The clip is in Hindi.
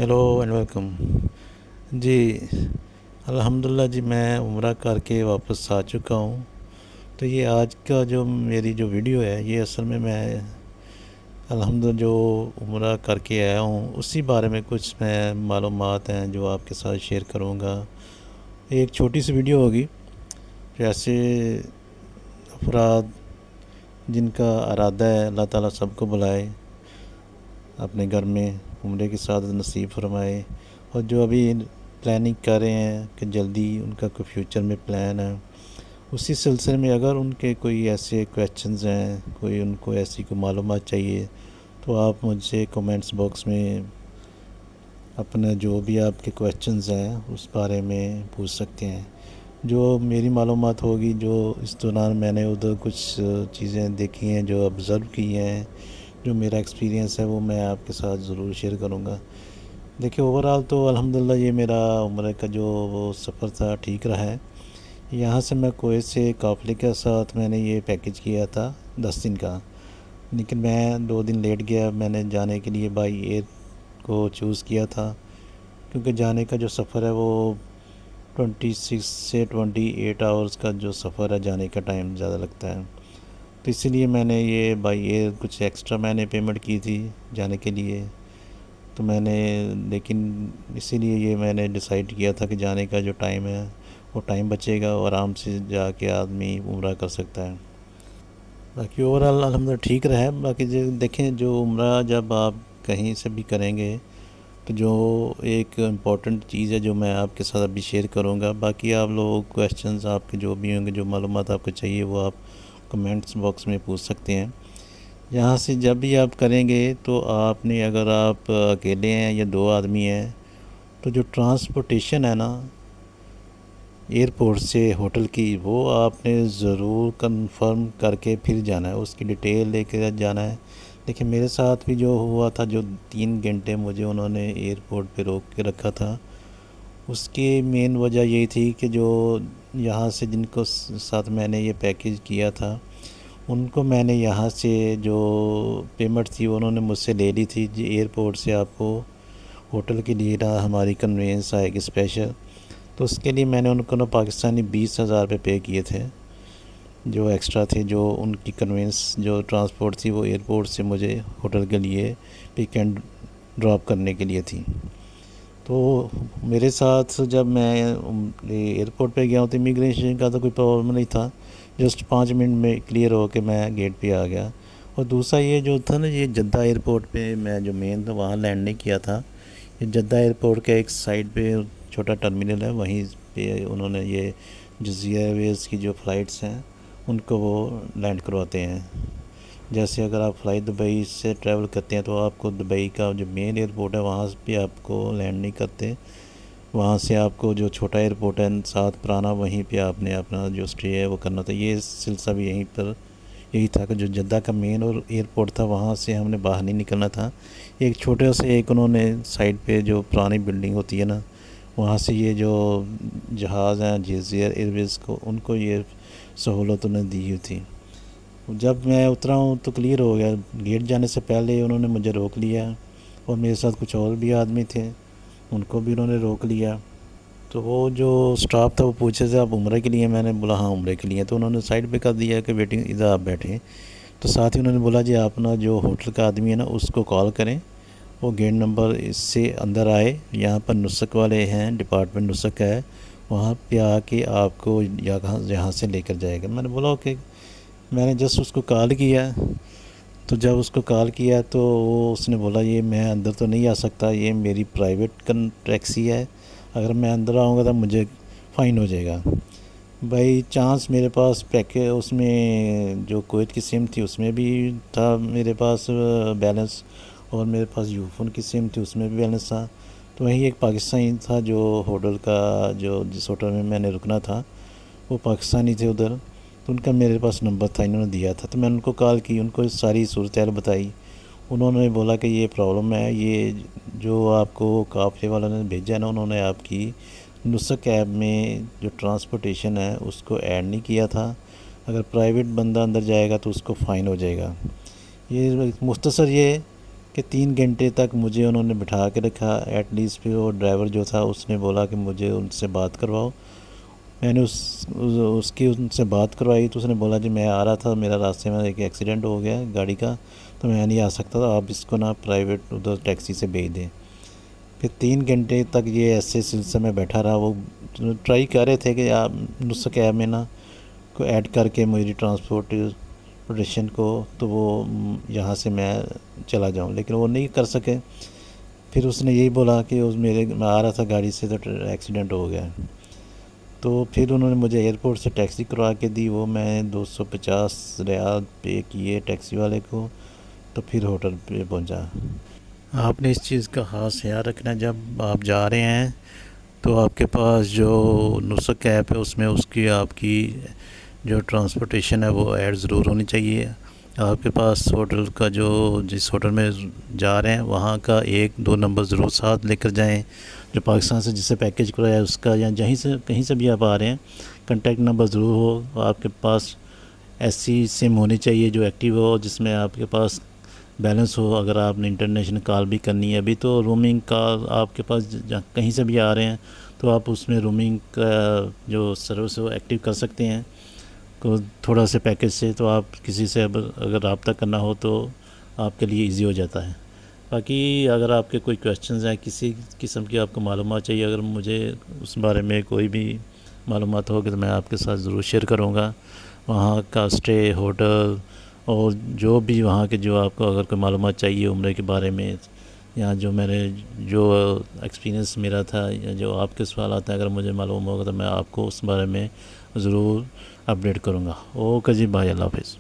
हेलो एंड वेलकम जी। अल्हम्दुलिल्लाह जी, मैं उम्रा करके वापस आ चुका हूँ। तो ये आज का जो मेरी जो वीडियो है, ये असल में मैं अल्हम्दुलिल्लाह जो उम्रा करके आया हूँ उसी बारे में कुछ मैं मालूमात हैं जो आपके साथ शेयर करूँगा। एक छोटी सी वीडियो होगी। जैसे अफराद जिनका इरादा है, अल्लाह ताला सबको बुलाए अपने घर में, उम्रे की सादत नसीब फरमाए। और जो अभी प्लानिंग कर रहे हैं कि जल्दी उनका कोई फ्यूचर में प्लान है, उसी सिलसिले में अगर उनके कोई ऐसे क्वेश्चंस हैं, कोई उनको ऐसी कोई मालूमात चाहिए, तो आप मुझसे कमेंट्स बॉक्स में अपना जो भी आपके क्वेश्चंस हैं उस बारे में पूछ सकते हैं। जो मेरी मालूमात होगी, जो इस दौरान मैंने उधर कुछ चीज़ें देखी हैं, जो ऑब्ज़र्व की हैं, जो मेरा एक्सपीरियंस है, वो मैं आपके साथ ज़रूर शेयर करूँगा। देखिए, ओवरऑल तो अल्हम्दुलिल्लाह ये मेरा उम्र का जो वो सफ़र था ठीक रहा है। यहाँ से मैं कुवैत से काफ़िले के साथ मैंने ये पैकेज किया था 10 दिन का, लेकिन मैं 2 दिन लेट गया। मैंने जाने के लिए बाई एयर को चूज़ किया था, क्योंकि जाने का जो सफ़र है वो 26 से 28 आवर्स का जो सफ़र है, जाने का टाइम ज़्यादा लगता है। तो इसीलिए मैंने ये बाई एयर कुछ एक्स्ट्रा मैंने पेमेंट की थी जाने के लिए। तो मैंने लेकिन इसीलिए ये मैंने डिसाइड किया था कि जाने का जो टाइम है वो टाइम बचेगा और आराम से जाके आदमी उम्रा कर सकता है। बाकी ओवरऑल अल्हम्दुलिल्लाह ठीक रहा है। बाकी जो देखें, जो उम्रा जब आप कहीं से भी करेंगे, तो जो एक इम्पॉर्टेंट चीज़ है जो मैं आपके साथ अभी शेयर करूँगा। बाकी आप लोग क्वेश्चंस आपके जो भी होंगे, जो मालूमात आपको चाहिए, वो आप कमेंट्स बॉक्स में पूछ सकते हैं। यहाँ से जब भी आप करेंगे तो आपने, अगर आप अकेले हैं या 2 आदमी हैं, तो जो ट्रांसपोर्टेशन है ना एयरपोर्ट से होटल की, वो आपने ज़रूर कंफर्म करके फिर जाना है, उसकी डिटेल लेकर जाना है। देखिए, मेरे साथ भी जो हुआ था, जो 3 घंटे मुझे उन्होंने एयरपोर्ट पे रोक के रखा था, उसकी मेन वजह यही थी कि जो यहाँ से जिनको साथ मैंने ये पैकेज किया था, उनको मैंने यहाँ से जो पेमेंट थी उन्होंने मुझसे ले ली थी जी। एयरपोर्ट से आपको होटल के लिए ना हमारी कन्वेंस आएगी स्पेशल, तो उसके लिए मैंने उनको ना पाकिस्तानी 20,000 रुपये पे किए थे, जो एक्स्ट्रा थे, जो उनकी कन्वेंस जो ट्रांसपोर्ट थी वो एयरपोर्ट से मुझे होटल के लिए पिक एंड ड्रॉप करने के लिए थी। तो मेरे साथ जब मैं एयरपोर्ट पे गया हूँ, तो इमिग्रेशन का तो कोई प्रॉब्लम नहीं था। जस्ट 5 मिनट में क्लियर हो के मैं गेट पे आ गया। और दूसरा ये जो था ना, ये जद्दा एयरपोर्ट पे मैं जो मेन था वहाँ लैंड नहीं किया था। ये जद्दा एयरपोर्ट के एक साइड पे छोटा टर्मिनल है, वहीं पे उन्होंने ये जज़ीरा एयरवेज़ की जो फ़्लाइट्स हैं उनको वो लैंड करवाते हैं। जैसे अगर आप फ़्लाई दुबई से ट्रैवल करते हैं, तो आपको दुबई का जो मेन एयरपोर्ट है वहाँ पे आपको लैंड नहीं करते। वहाँ से आपको जो छोटा एयरपोर्ट है साथ पुराना, वहीं पे आपने अपना जो स्टे है वो करना था। ये सिलसिला भी यहीं पर यही था कि जो जद्दा का मेन और एयरपोर्ट था, वहाँ से हमने बाहर नहीं निकलना था। एक छोटे से एक उन्होंने साइड पे जो पुरानी बिल्डिंग होती है ना, वहाँ से ये जो जहाज़ हैं जज़ीरा एयरवेज़ को, उनको ये सहूलत उन्हें दी हुई थी। जब मैं उतरा हूँ तो क्लियर हो गया। गेट जाने से पहले उन्होंने मुझे रोक लिया, और मेरे साथ कुछ और भी आदमी थे, उनको भी उन्होंने रोक लिया। तो वो जो स्टाफ था वो पूछे थे आप उम्रे के लिए? मैंने बोला हाँ उम्रे के लिए। तो उन्होंने साइड पे कर दिया कि वेटिंग, इधर आप बैठें। तो साथ ही उन्होंने बोला जी, आप ना जो होटल का आदमी है ना उसको कॉल करें, वो गेट नंबर इससे अंदर आए, यहाँ पर नुस्ख वाले हैं, डिपार्टमेंट नुस्ख है, वहाँ पे आके आपको यहाँ से लेकर जाएगा। मैंने बोला ओके। मैंने जस्ट उसको कॉल किया। तो जब उसको कॉल किया तो वो उसने बोला ये मैं अंदर तो नहीं आ सकता, ये मेरी प्राइवेट टैक्सी है, अगर मैं अंदर आऊँगा तो मुझे फ़ाइन हो जाएगा। बाई चांस मेरे पास पैके उसमें जो कुवैत की सिम थी उसमें भी था मेरे पास बैलेंस, और मेरे पास यूफोन की सिम थी उसमें भी बैलेंस था। तो वहीं एक पाकिस्तानी था जो होटल का, जो जिस होटल में मैंने रुकना था वो पाकिस्तानी थे उधर, तो उनका मेरे पास नंबर था, इन्होंने दिया था। तो मैंने उनको कॉल की, उनको सारी सूरत हाल बताई। उन्होंने बोला कि ये प्रॉब्लम है, ये जो आपको काफ़िले वालों ने भेजा है ना, उन्होंने आपकी नुस्ख ऐप में जो ट्रांसपोर्टेशन है उसको ऐड नहीं किया था, अगर प्राइवेट बंदा अंदर जाएगा तो उसको फ़ाइन हो जाएगा। ये मुख्तसर ये कि 3 घंटे तक मुझे उन्होंने बिठा के रखा। एटलीस्ट फिर वो ड्राइवर जो था उसने बोला कि मुझे उनसे बात करवाओ। मैंने उसकी उनसे बात करवाई तो उसने बोला जी मैं आ रहा था, मेरा रास्ते में एक एक्सीडेंट हो गया गाड़ी का, तो मैं नहीं आ सकता था, आप इसको ना प्राइवेट उधर टैक्सी से भेज दें। फिर 3 घंटे तक ये ऐसे सिलसिले में बैठा रहा। वो ट्राई कर रहे थे कि आप नुस्खा कैब में ना को ऐड करके मेरी ट्रांसपोर्टेशन को, तो वो यहाँ से मैं चला जाऊँ, लेकिन वो नहीं कर सके। फिर उसने यही बोला कि मैं आ रहा था गाड़ी से तो एक्सीडेंट हो गया। तो फिर उन्होंने मुझे एयरपोर्ट से टैक्सी करवा के दी। वो मैं 250 रियाल पे किए टैक्सी वाले को, तो फिर होटल पे पहुंचा। आपने इस चीज़ का ख़ास ख्याल रखना, जब आप जा रहे हैं तो आपके पास जो नुस्खा ऐप है उसमें उसकी आपकी जो ट्रांसपोर्टेशन है वो ऐड ज़रूर होनी चाहिए। आपके पास होटल का जो जिस होटल में जा रहे हैं वहाँ का 1-2 नंबर ज़रूर साथ लेकर जाएं, जो पाकिस्तान से जिससे पैकेज कराया है उसका, या कहीं से भी आप आ रहे हैं कॉन्टैक्ट नंबर ज़रूर हो। आपके पास ऐसी सिम होनी चाहिए जो एक्टिव हो, जिसमें आपके पास बैलेंस हो अगर आपने इंटरनेशनल कॉल भी करनी है। अभी तो रोमिंग कॉल आपके पास कहीं से भी आ रहे हैं तो आप उसमें रोमिंग का जो सर्विस है वो एक्टिव कर सकते हैं को थोड़ा से पैकेज से। तो आप किसी से अगर रब्ता करना हो तो आपके लिए इजी हो जाता है। बाकी अगर आपके कोई क्वेश्चंस हैं, किसी किस्म की आपको मालूमात चाहिए, अगर मुझे उस बारे में कोई भी मालूमात होगी तो मैं आपके साथ ज़रूर शेयर करूँगा। वहाँ का स्टे, होटल और जो भी वहाँ के जो आपको अगर कोई मालूमात चाहिए उम्रे के बारे में, या जो एक्सपीरियंस मेरा था, या जो आपके सवाल आते हैं, अगर मुझे मालूम होगा तो मैं आपको उस बारे में ज़रूर अपडेट करूँगा। ओके जी, बाय, अल्लाह हाफ़िज़।